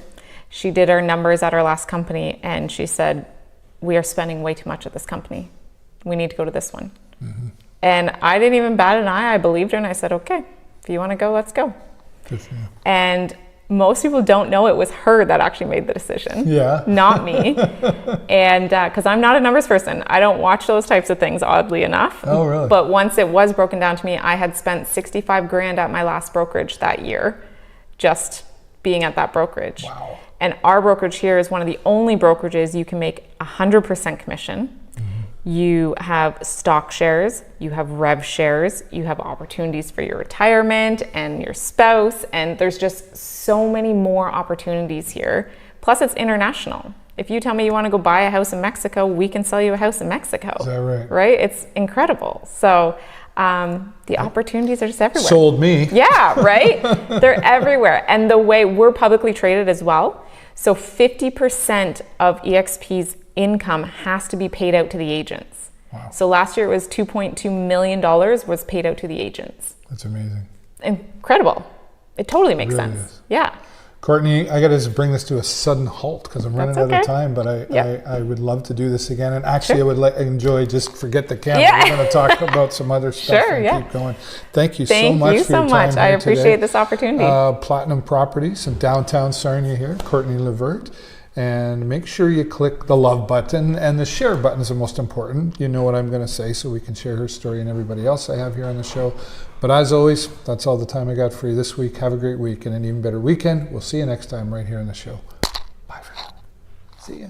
She did our numbers at our last company and she said, we are spending way too much at this company. We need to go to this one. And I didn't even bat an eye. I believed her and I said, okay, if you want to go, let's go. Good for you. And most people don't know it was her that actually made the decision. Yeah. Not me. And because I'm not a numbers person. I don't watch those types of things, oddly enough. Oh, really? But once it was broken down to me, I had spent $65,000 at my last brokerage that year, just being at that brokerage. Wow. And our brokerage here is one of the only brokerages you can make 100% commission. You have stock shares, you have rev shares, you have opportunities for your retirement and your spouse, and there's just so many more opportunities here. Plus it's international. If you tell me you want to go buy a house in Mexico, we can sell you a house in Mexico. Is that right? Right? It's incredible. So the opportunities are just everywhere. Sold me. Yeah, right? They're everywhere. And the way we're publicly traded as well. So 50% of EXP's income has to be paid out to the agents. Wow. So last year it was $2.2 million was paid out to the agents. That's amazing. Incredible. It totally makes It really sense. is. Yeah. Courtney, I got to just bring this to a sudden halt because I'm running out of time, but I would love to do this again. And actually, I would enjoy, just forget the camera. Yeah. We're going to talk about some other stuff and keep going. Thank you so much for your time. Thank you so much. I appreciate this opportunity. Platinum Properties in downtown Sarnia here, Courtney Levert. And make sure you click the love button, and the share button is the most important. You know what I'm going to say, so we can share her story and everybody else I have here on the show. But as always, that's all the time I got for you this week. Have a great week and an even better weekend. We'll see you next time right here on the show. Bye for now. See ya.